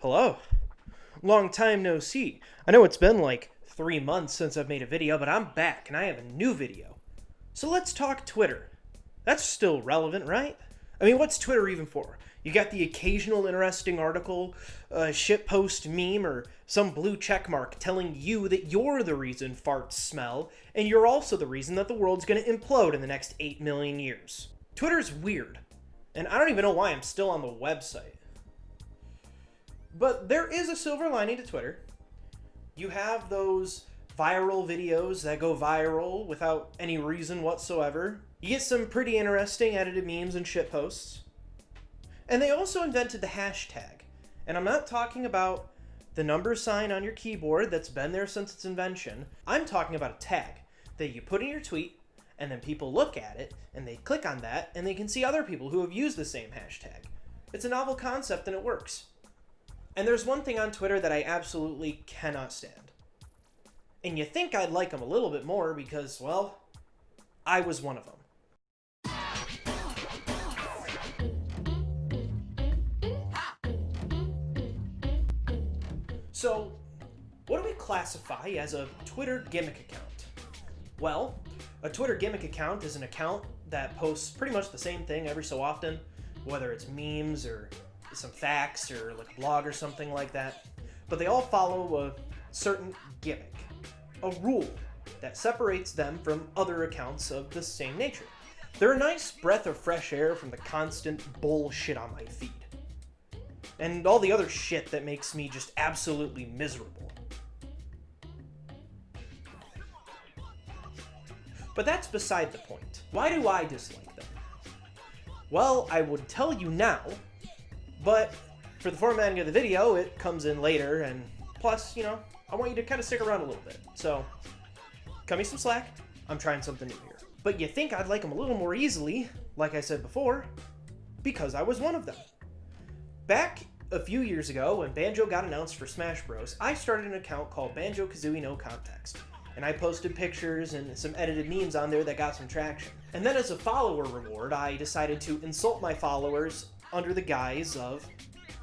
Hello. Long time no see. I know it's been like 3 months since I've made a video, but I'm back and I have a new video. So let's talk Twitter. That's still relevant, right? I mean, what's Twitter even for? You got the occasional interesting article, a shitpost meme, or some blue checkmark telling you that you're the reason farts smell, and you're also the reason that the world's gonna implode in the next 8 million years. Twitter's weird, and I don't even know why I'm still on the website. But there is a silver lining to Twitter. You have those viral videos that go viral without any reason whatsoever. You get some pretty interesting edited memes and shitposts. And they also invented the hashtag. And I'm not talking about the number sign on your keyboard that's been there since its invention. I'm talking about a tag that you put in your tweet, and then people look at it, and they click on that, and they can see other people who have used the same hashtag. It's a novel concept, and it works. And there's one thing on Twitter that I absolutely cannot stand. And you think I'd like them a little bit more because, well, I was one of them. So, what do we classify as a Twitter gimmick account? Well, a Twitter gimmick account is an account that posts pretty much the same thing every so often, whether it's memes or some facts or like a blog or something like that. But they all follow a certain gimmick, a rule that separates them from other accounts of the same nature. They're a nice breath of fresh air from the constant bullshit on my feed. And all the other shit that makes me just absolutely miserable. But that's beside the point. Why do I dislike them? Well, I would tell you now, but for the formatting of the video, it comes in later, and plus, I want you to kind of stick around a little bit. So, cut me some slack. I'm trying something new here. But you think I'd like them a little more easily, like I said before, because I was one of them. Back a few years ago, when Banjo got announced for Smash Bros., I started an account called Banjo-Kazooie No Context. And I posted pictures and some edited memes on there that got some traction. And then as a follower reward, I decided to insult my followers under the guise of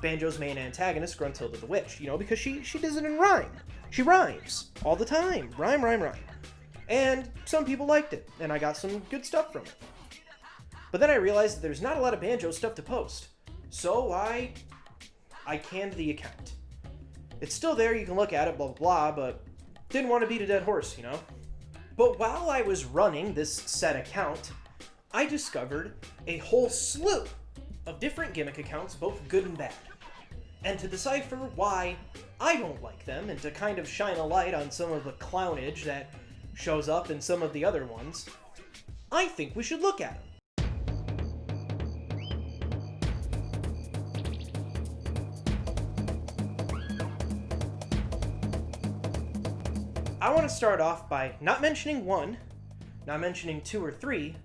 Banjo's main antagonist, Gruntilda the Witch, because she does it in rhyme. She rhymes all the time. Rhyme, rhyme, rhyme. And some people liked it, and I got some good stuff from it. But then I realized that there's not a lot of Banjo stuff to post. So I canned the account. It's still there, you can look at it, blah, blah, blah, but didn't want to beat a dead horse, But while I was running this said account, I discovered a whole slew of different gimmick accounts, both good and bad. And to decipher why I don't like them, and to kind of shine a light on some of the clownage that shows up in some of the other ones, I think we should look at them. I want to start off by not mentioning one, not mentioning two or three,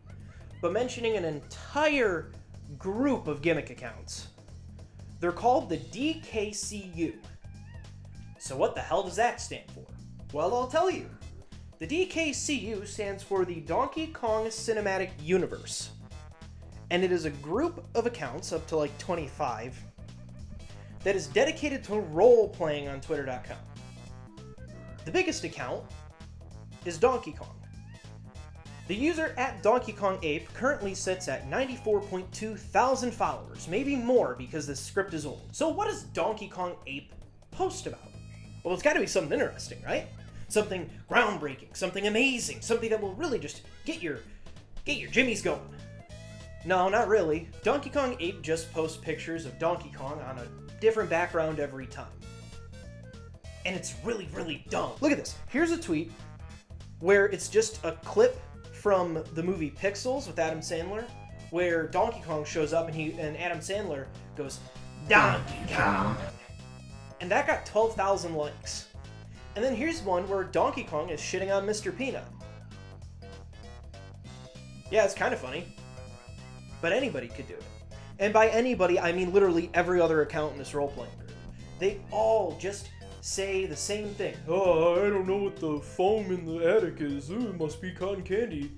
but mentioning an entire group of gimmick accounts. They're called the DKCU. So what the hell does that stand for? Well, I'll tell you. The DKCU stands for the Donkey Kong Cinematic Universe. And it is a group of accounts, up to like 25, that is dedicated to role-playing on Twitter.com. The biggest account is Donkey Kong. The user at Donkey Kong Ape currently sits at 94.2 thousand followers, maybe more because this script is old. So what does Donkey Kong Ape post about? Well, it's got to be something interesting, right? Something groundbreaking, something amazing, something that will really just get your jimmies going. No, not really. Donkey Kong Ape just posts pictures of Donkey Kong on a different background every time. And it's really, really dumb. Look at this. Here's a tweet where it's just a clip from the movie Pixels with Adam Sandler, where Donkey Kong shows up and Adam Sandler goes, "Donkey Kong." And that got 12,000 likes. And then here's one where Donkey Kong is shitting on Mr. Peanut. Yeah, it's kind of funny. But anybody could do it. And by anybody, I mean literally every other account in this role-playing group. They all just say the same thing. Oh, I don't know what the foam in the attic is. Ooh, it must be cotton candy.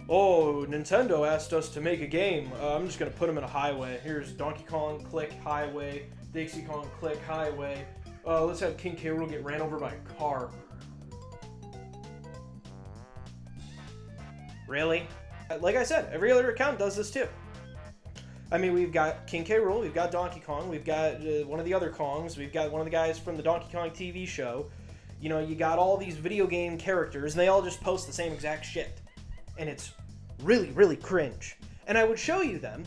Oh, Nintendo asked us to make a game. I'm just gonna put them in a highway. Here's Donkey Kong, click, highway, Dixie Kong Click Highway. Let's have King K. Rool get ran over by a car. Really? Like I said, every other account does this too. I mean, we've got King K. Rool, we've got Donkey Kong, we've got one of the other Kongs, we've got one of the guys from the Donkey Kong TV show. You know, you got all these video game characters, and they all just post the same exact shit. And it's really, really cringe. And I would show you them,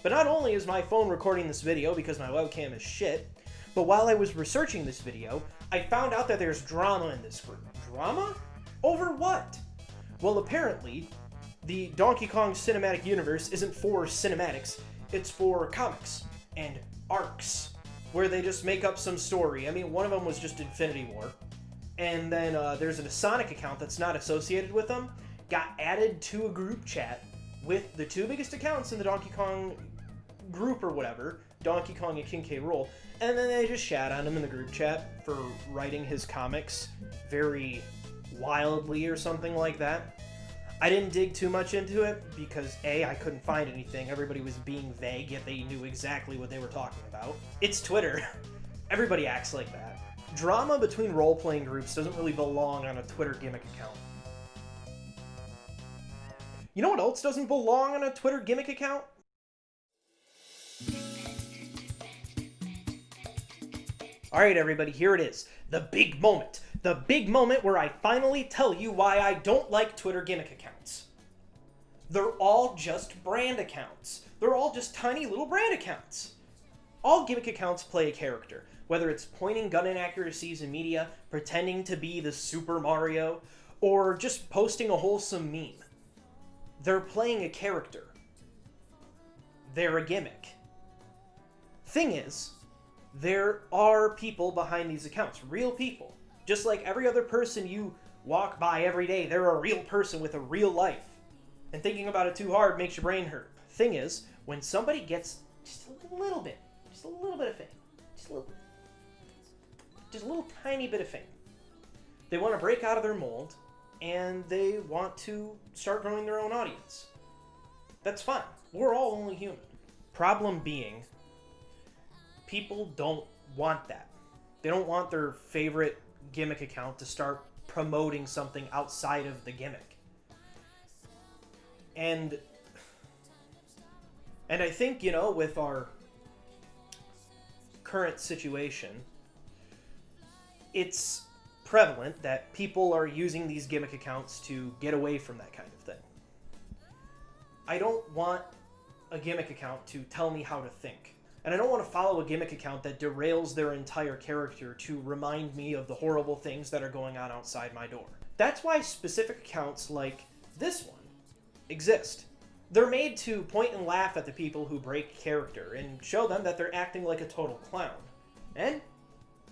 but not only is my phone recording this video because my webcam is shit, but while I was researching this video, I found out that there's drama in this group. Drama? Over what? Well, apparently, the Donkey Kong cinematic universe isn't for cinematics, it's for comics and arcs, where they just make up some story. I mean, one of them was just Infinity War. And then there's a Sonic account that's not associated with them, got added to a group chat with the two biggest accounts in the Donkey Kong group or whatever, Donkey Kong and King K. Rool, and then they just shat on him in the group chat for writing his comics very wildly or something like that. I didn't dig too much into it because A, I couldn't find anything. Everybody was being vague, yet they knew exactly what they were talking about. It's Twitter. Everybody acts like that. Drama between role-playing groups doesn't really belong on a Twitter gimmick account. You know what else doesn't belong on a Twitter gimmick account? Alright everybody, here it is. The big moment. The big moment where I finally tell you why I don't like Twitter gimmick accounts. They're all just brand accounts. They're all just tiny little brand accounts. All gimmick accounts play a character. Whether it's pointing gun inaccuracies in media, pretending to be the Super Mario, or just posting a wholesome meme. They're playing a character. They're a gimmick. Thing is, there are people behind these accounts, real people. Just like every other person you walk by every day, they're a real person with a real life. And thinking about it too hard makes your brain hurt. Thing is, when somebody gets just a little bit of fame, just a little tiny bit of fame, they want to break out of their mold, and they want to start growing their own audience. That's fine. We're all only human. Problem being, people don't want that. They don't want their favorite gimmick account to start promoting something outside of the gimmick. And I think, you know, with our current situation, it's prevalent that people are using these gimmick accounts to get away from that kind of thing. I don't want a gimmick account to tell me how to think. And I don't want to follow a gimmick account that derails their entire character to remind me of the horrible things that are going on outside my door. That's why specific accounts like this one exist. They're made to point and laugh at the people who break character and show them that they're acting like a total clown. And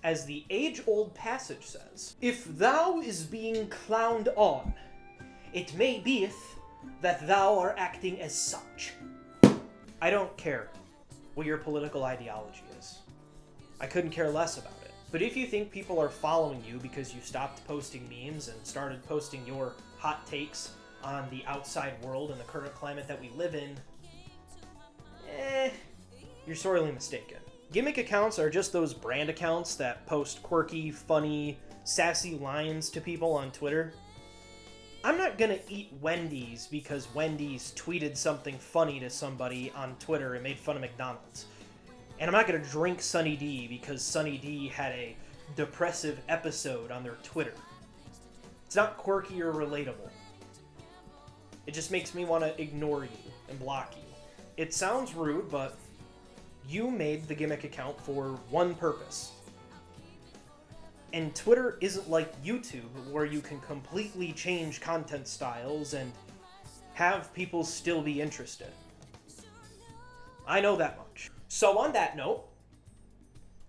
as the age-old passage says, if thou is being clowned on, it may beeth that thou are acting as such. I don't care what your political ideology is. I couldn't care less about it. But if you think people are following you because you stopped posting memes and started posting your hot takes on the outside world and the current climate that we live in, you're sorely mistaken. Gimmick accounts are just those brand accounts that post quirky, funny, sassy lines to people on Twitter. I'm not gonna eat Wendy's because Wendy's tweeted something funny to somebody on Twitter and made fun of McDonald's. And I'm not gonna drink Sunny D because Sunny D had a depressive episode on their Twitter. It's not quirky or relatable. It just makes me want to ignore you and block you. It sounds rude, but you made the gimmick account for one purpose. And Twitter isn't like YouTube, where you can completely change content styles and have people still be interested. I know that much. So on that note,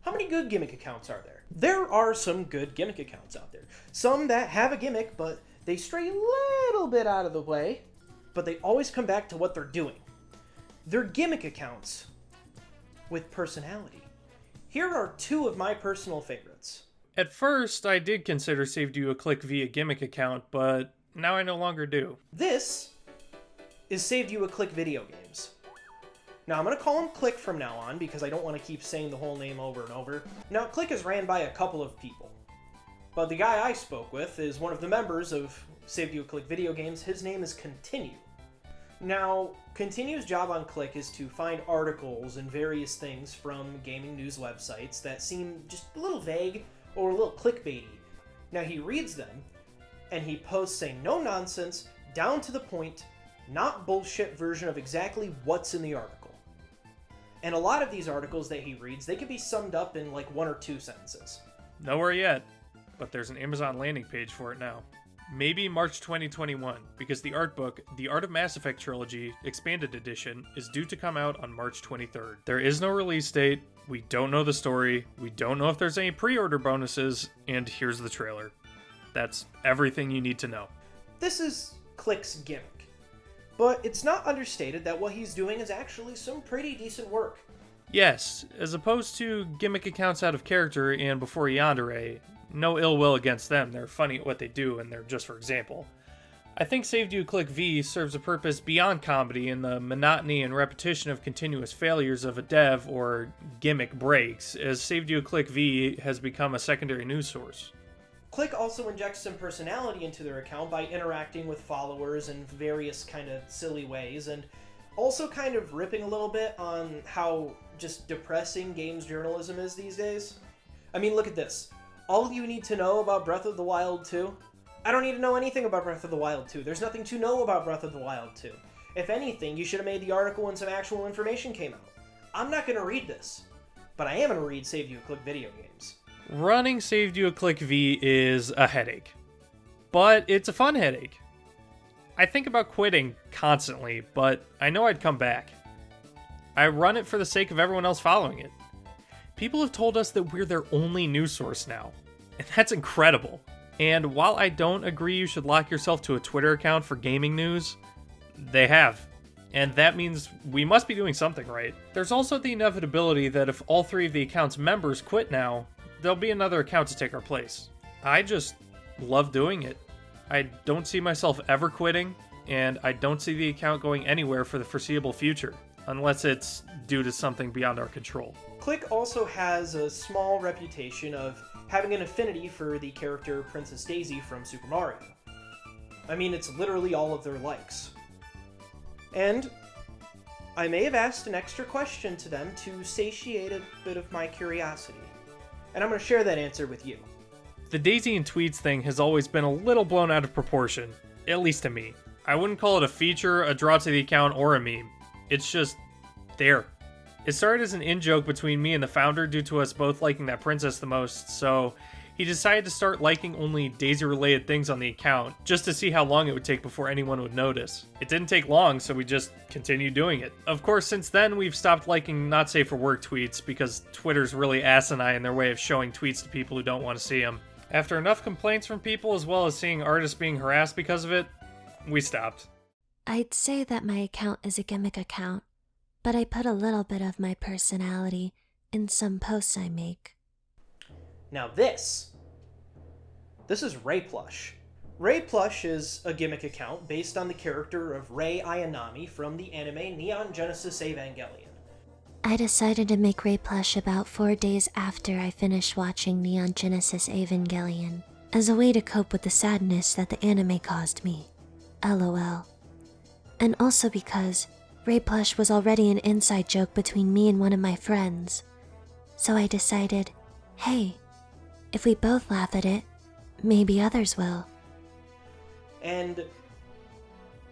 how many good gimmick accounts are there? There are some good gimmick accounts out there. Some that have a gimmick, but they stray a little bit out of the way, but they always come back to what they're doing. They're gimmick accounts with personality. Here are two of my personal favorites. At first, I did consider Saved You a Click via Gimmick account, but now I no longer do. This is Saved You a Click Video Games. Now, I'm going to call him Click from now on because I don't want to keep saying the whole name over and over. Now, Click is ran by a couple of people. But the guy I spoke with is one of the members of Save You Click Videogames. His name is Continue. Now, Continue's job on Click is to find articles and various things from gaming news websites that seem just a little vague or a little clickbaity. Now, he reads them, and he posts a no-nonsense, down-to-the-point, not bullshit version of exactly what's in the article. And a lot of these articles that he reads, they can be summed up in like 1 or 2 sentences. Nowhere yet, but there's an Amazon landing page for it now. Maybe March 2021, because the art book, The Art of Mass Effect Trilogy, Expanded Edition, is due to come out on March 23rd. There is no release date, we don't know the story, we don't know if there's any pre-order bonuses, and here's the trailer. That's everything you need to know. This is Click's Gimmick, but it's not understated that what he's doing is actually some pretty decent work. Yes, as opposed to gimmick accounts out of character and before Yandere, no ill will against them, they're funny at what they do and they're just for example. I think Saved You Click V serves a purpose beyond comedy in the monotony and repetition of continuous failures of a dev or gimmick breaks, as Saved You Click V has become a secondary news source. Click also injects some personality into their account by interacting with followers in various kind of silly ways, and also kind of ripping a little bit on how just depressing games journalism is these days. I mean, look at this. All you need to know about Breath of the Wild 2? I don't need to know anything about Breath of the Wild 2. There's nothing to know about Breath of the Wild 2. If anything, you should have made the article when some actual information came out. I'm not going to read this, but I am going to read Save You Click Videogames. Running Saved You Click V is a headache, but it's a fun headache. I think about quitting constantly, but I know I'd come back. I run it for the sake of everyone else following it. People have told us that we're their only news source now, and that's incredible. And while I don't agree you should lock yourself to a Twitter account for gaming news, they have. And that means we must be doing something right. There's also the inevitability that if all 3 of the account's members quit now, there'll be another account to take our place. I just love doing it. I don't see myself ever quitting, and I don't see the account going anywhere for the foreseeable future, unless it's due to something beyond our control. Click also has a small reputation of having an affinity for the character Princess Daisy from Super Mario. I mean, it's literally all of their likes. And I may have asked an extra question to them to satiate a bit of my curiosity. And I'm going to share that answer with you. The Daisy and Tweets thing has always been a little blown out of proportion, at least to me. I wouldn't call it a feature, a draw to the account, or a meme. It's just there. It started as an in-joke between me and the founder due to us both liking that princess the most, so he decided to start liking only Daisy-related things on the account, just to see how long it would take before anyone would notice. It didn't take long, so we just continued doing it. Of course, since then, we've stopped liking not safe for work tweets, because Twitter's really asinine in their way of showing tweets to people who don't want to see them. After enough complaints from people, as well as seeing artists being harassed because of it, we stopped. I'd say that my account is a gimmick account, but I put a little bit of my personality in some posts I make. Now this is Rei Plush. Rei Plush is a gimmick account based on the character of Rei Ayanami from the anime Neon Genesis Evangelion. I decided to make Rei Plush about 4 days after I finished watching Neon Genesis Evangelion, as a way to cope with the sadness that the anime caused me. LOL. And also because Rei Plush was already an inside joke between me and one of my friends. So I decided, hey, if we both laugh at it, maybe others will. And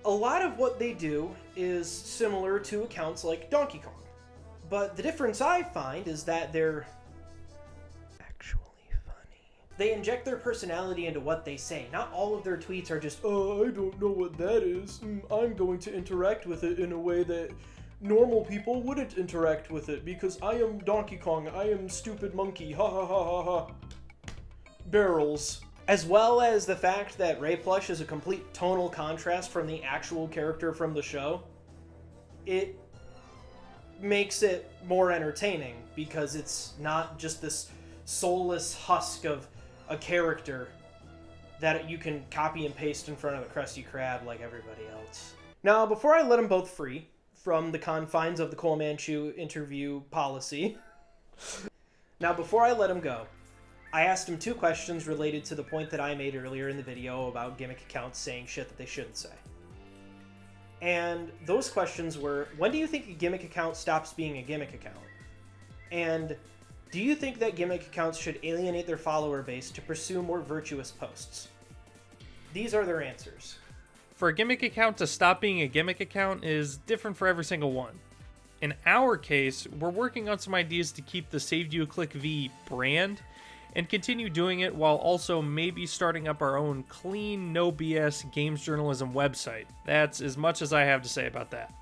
a lot of what they do is similar to accounts like Donkey Kong. But the difference I find is that they're actually funny. They inject their personality into what they say. Not all of their tweets are just, oh, I don't know what that is. I'm going to interact with it in a way that normal people wouldn't interact with it because I am Donkey Kong. I am stupid monkey. Ha ha ha ha ha. Barrels. As well as the fact that Rei Plush is a complete tonal contrast from the actual character from the show. It makes it more entertaining because it's not just this soulless husk of a character that you can copy and paste in front of a Krusty Krab like everybody else. Now, before I let them both free, from the confines of the Cole Manchu interview policy. Now, before I let him go, I asked him 2 questions related to the point that I made earlier in the video about Gimmick accounts saying shit that they shouldn't say. And those questions were, when do you think a Gimmick account stops being a Gimmick account? And do you think that Gimmick accounts should alienate their follower base to pursue more virtuous posts? These are their answers. For a Gimmick account to stop being a Gimmick account is different for every single one. In our case, we're working on some ideas to keep the Saved You a Click V brand and continue doing it while also maybe starting up our own clean, no BS games journalism website. That's as much as I have to say about that.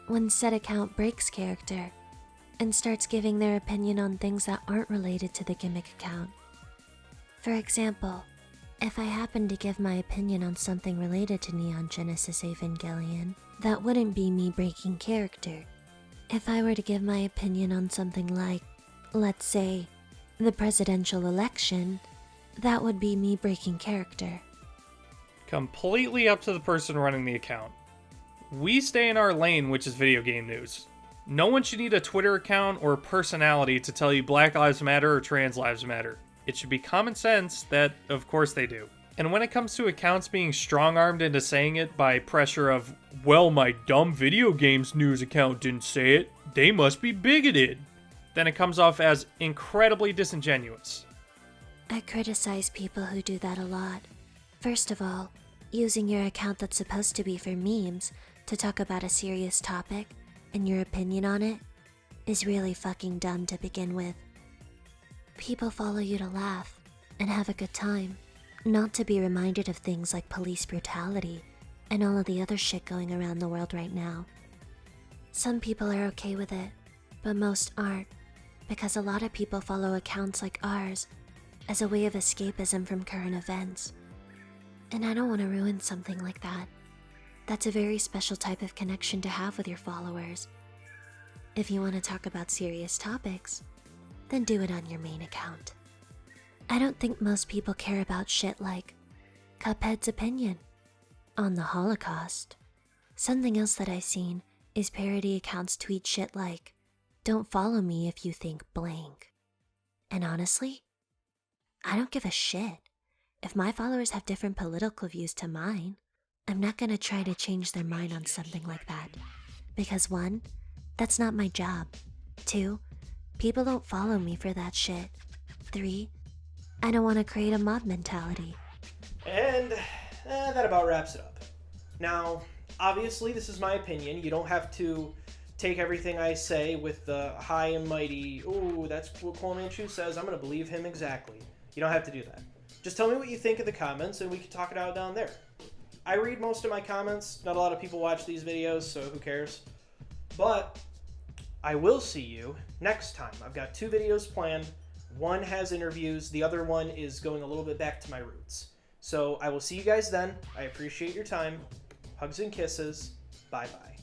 When said account breaks character and starts giving their opinion on things that aren't related to the Gimmick account. For example, if I happen to give my opinion on something related to Neon Genesis Evangelion, that wouldn't be me breaking character. If I were to give my opinion on something like, let's say, the presidential election, that would be me breaking character. Completely up to the person running the account. We stay in our lane, which is video game news. No one should need a Twitter account or personality to tell you Black Lives Matter or Trans Lives Matter. It should be common sense that, of course, they do. And when it comes to accounts being strong-armed into saying it by pressure of, well, my dumb video games news account didn't say it, they must be bigoted, then it comes off as incredibly disingenuous. I criticize people who do that a lot. First of all, using your account that's supposed to be for memes to talk about a serious topic and your opinion on it is really fucking dumb to begin with. People follow you to laugh and have a good time, not to be reminded of things like police brutality and all of the other shit going around the world right now. Some people are okay with it, but most aren't, because a lot of people follow accounts like ours as a way of escapism from current events. And I don't want to ruin something like that. That's a very special type of connection to have with your followers. If you want to talk about serious topics, then do it on your main account. I don't think most people care about shit like Cuphead's opinion on the Holocaust. Something else that I've seen is parody accounts tweet shit like, don't follow me if you think blank. And honestly, I don't give a shit. If my followers have different political views to mine, I'm not gonna try to change their mind on something like that. Because 1, that's not my job. 2, people don't follow me for that shit. 3, I don't want to create a mob mentality. And that about wraps it up. Now, obviously, this is my opinion. You don't have to take everything I say with the high and mighty, ooh, that's what Cole Manchu says, I'm going to believe him exactly. You don't have to do that. Just tell me what you think in the comments and we can talk it out down there. I read most of my comments. Not a lot of people watch these videos, so who cares? But I will see you next time. I've got 2 videos planned. One has interviews. The other one is going a little bit back to my roots. So I will see you guys then. I appreciate your time. Hugs and kisses. Bye-bye.